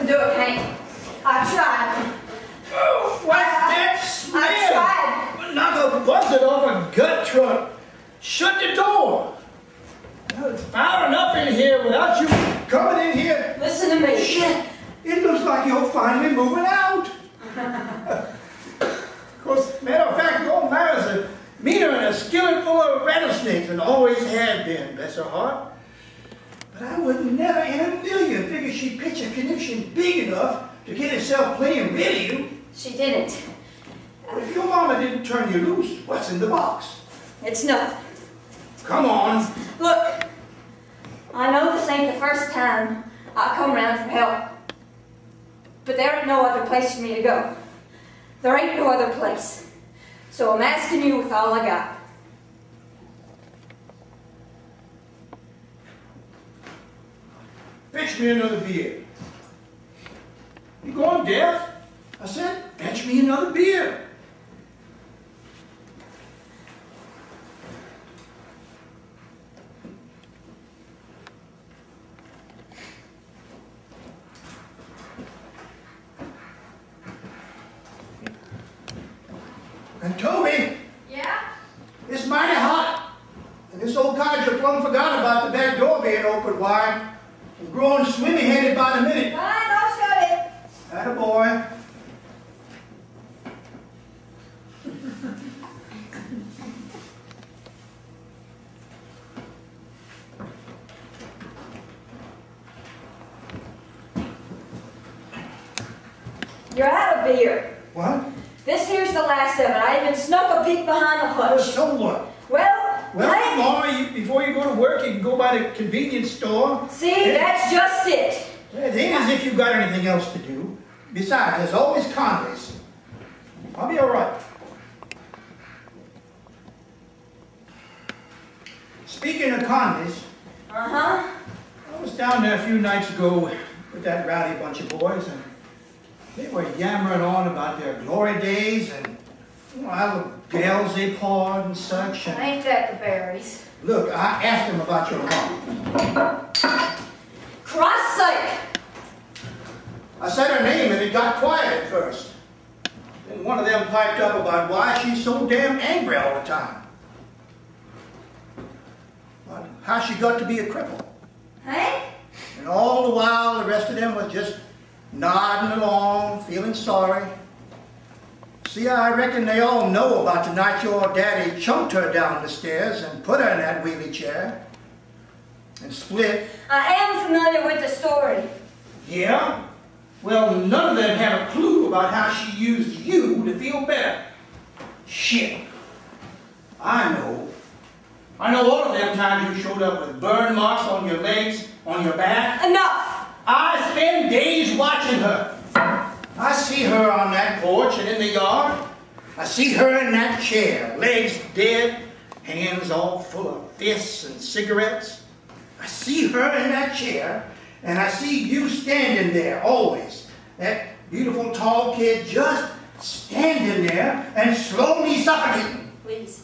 couldn't do it, Hank. I tried. Oh, what's that smell? I tried. Knock a buzzard off a gut truck. Shut the door. Well, it's foul enough in here without you coming in here. Listen to me. Shit. It looks like you're finally moving out. Of course, matter of fact, your Mary's a meaner than a skillet full of rattlesnakes and always has been, bless her heart. But I would never in a million figure she'd pitch a connection big enough to get herself playing rid of you. She didn't. Well, if your mama didn't turn you loose, what's in the box? It's nothing. Come on. Look, I know this ain't the first time I come around for help. But there ain't no other place for me to go. There ain't no other place. So I'm asking you with all I got. Fetch me another beer. You going deaf? I said, fetch me another beer. And Toby, Yeah? it's mighty hot. And this old codger plumb forgot about the back door being open wide. I'm growing swimmy-headed by the minute. Fine, I'll shut it. Attaboy. You're out of beer. What? This here's the last of it. I even snuck a peek behind the hutch. So what? Well, Hank, Mama, before you go to work, you can go by the convenience store. see, that's just it. It ain't as if you've got anything else to do. Besides, there's always Congress. I'll be all right. Speaking of Congress, Uh-huh. I was down there a few nights ago with that rowdy bunch of boys, and they were yammering on about their glory days and how the gals they pawed and such. And Ain't that the berries? look, I asked them about your mom. Christ's sake! I said her name and it got quiet at first. Then one of them piped up about why she's so damn angry all the time. But how she got to be a cripple. Hank? And all the while the rest of them was just nodding along, feeling sorry. See, I reckon they all know about the night your daddy chunked her down the stairs and put her in that wheelie chair and split. I am familiar with the story. Yeah? Well, none of them have a clue about how she used you to feel better. Shit. I know. I know all of them times you showed up with burn marks on your legs, on your back. Enough! I spend days watching her. I see her on that porch and in the yard. I see her in that chair, legs dead, hands all full of fists and cigarettes. I see her in that chair, and I see you standing there always. That beautiful tall kid just standing there and slowly suffocating. Please.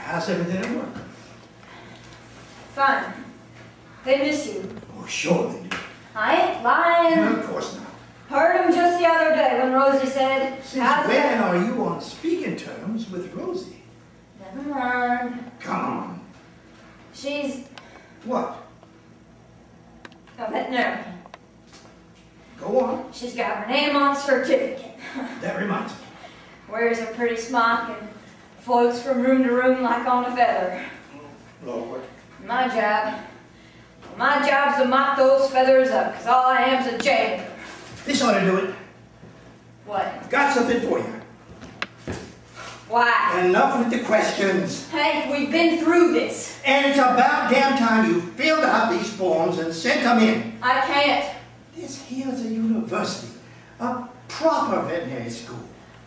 How's everything at work? Fine. They miss you. Oh, sure they do. I ain't lying. No, of course not. Heard him just the other day when Rosie said, Since "How's when that?" are you on speaking terms with Rosie? Never mind. Come on. She's What? a veterinarian. Go on. She's got her name on the certificate. That reminds me. Wears a pretty smock and floats from room to room like on a feather. Lord. My job's to mop those feathers up, because all I am's a janitor. This ought to do it. What? Got something for you. Why? Enough with the questions. Hank, we've been through this. And it's about damn time you filled out these forms and sent them in. I can't. This here's a university. A proper veterinary school.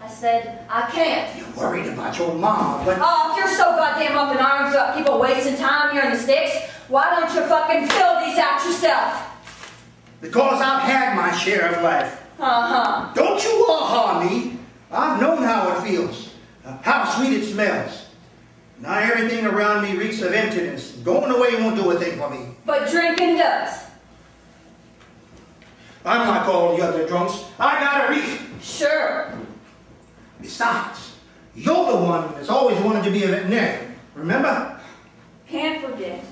I said, I can't. You're worried about your mom, but... Oh, if you're so goddamn up in arms about people wasting time here in the sticks, why don't you fucking fill these out yourself? Because I've had my share of life. Uh-huh. Don't you I've known how it feels, how sweet it smells. Now everything around me reeks of emptiness. Going away won't do a thing for me. But drinking does. I'm like all the other drunks. I got a reason. Sure. Besides, you're the one that's always wanted to be a veterinarian. Remember? Can't forget.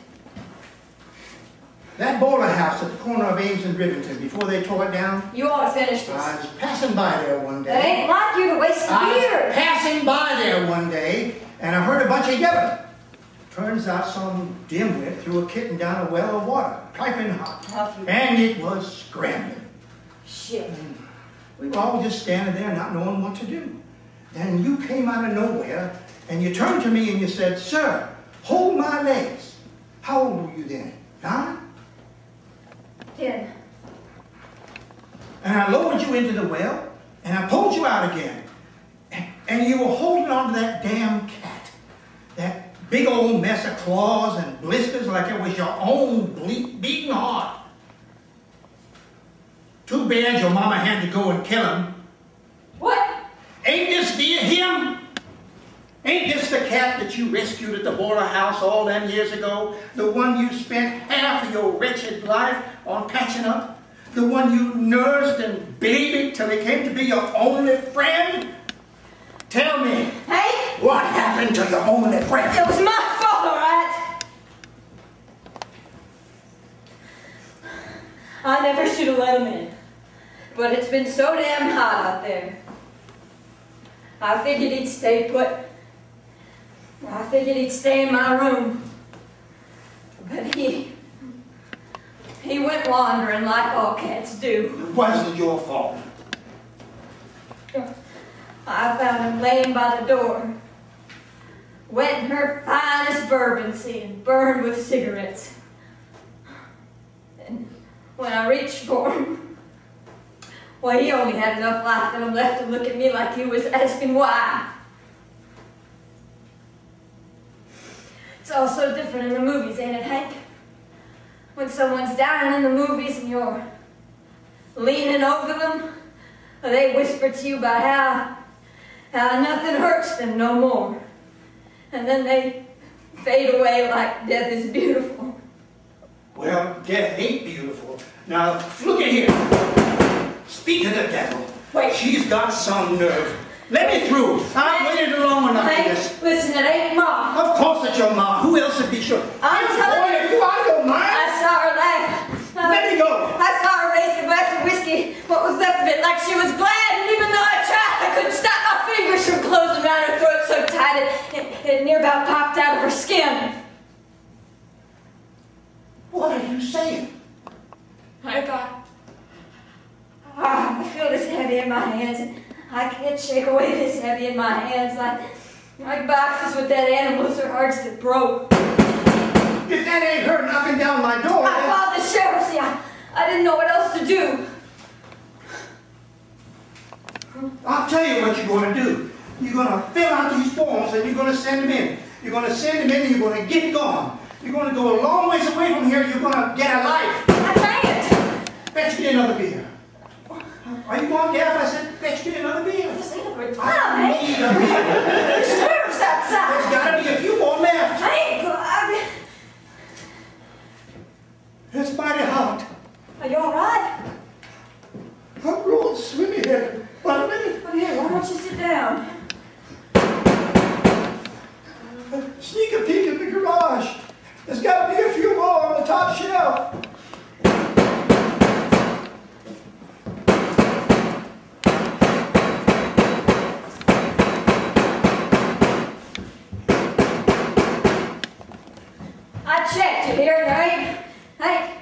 That boiler house at the corner of Ames and Rivington, before they tore it down. You ought to finish this. I was passing by there one day. That ain't like you to waste I years. was passing by there one day, and I heard a bunch of yelling. Turns out some dimwit threw a kitten down a well of water, piping hot. And it was scrambling. Shit. And we were all just standing there not knowing what to do. Then you came out of nowhere, and you turned to me and you said, "Sir, hold my legs." How old were you then? 9? 10. And I lowered you into the well, and I pulled you out again. And you were holding on to that damn cat. That big old mess of claws and blisters like it was your own beating heart. Too bad your mama had to go and kill him. What? Ain't this dear him? Ain't this the cat that you rescued at the Boiler House all them years ago? The one you spent half of your wretched life on patching up? The one you nursed and babied till he came to be your only friend? Tell me, Hey? what happened to your only friend? It was my fault, all right? I never should have let him in. But it's been so damn hot out there. I figured he'd stay put. I figured he'd stay in my room. But he went wandering like all cats do. It wasn't your fault. I found him laying by the door, wet in her finest bourbon sea and burned with cigarettes. And when I reached for him, well, he only had enough life in him left to look at me like he was asking why. It's all so different in the movies, ain't it, Hank? When someone's dying in the movies and you're leaning over them, they whisper to you about how nothing hurts them no more. And then they fade away like death is beautiful. Well, death ain't beautiful. Now, look at here. Speak to the devil. Wait. She's got some nerve. Let me through. I've waited long enough for this. Listen, it ain't Mom. Of course it's your mom. Who else would be sure? I'm telling you. You out of your mind? I saw her laugh. Let me go. I saw her raise a glass of whiskey, what was left of it, like she was glad, and even though I tried, I couldn't stop my fingers from closing around her throat so tight it near about popped out of her skin. What are you saying? I feel this heavy in my hands, and I can't shake away this heavy in my hands like boxes with dead animals or hearts that broke. If that ain't her knocking down my door, I called the sheriff. See, I didn't know what else to do. I'll tell you what you're going to do. You're going to fill out these forms and you're going to send them in. You're going to send them in and you're going to get gone. You're going to go a long ways away from here. You're going to get a life. I can't. Fetch me another beer. Are you going deaf? I said, fetch me another beer. This ain't a good I time, need a beer. The sheriff's outside. There's got to be a few more left. It's mighty hot. Are you all right? I'm real swimmy here. But a minute. Oh, here, why don't you sit down? Sneak a peek in the garage. There's got to be a few more on the top shelf. I checked, you hear, right? Hank,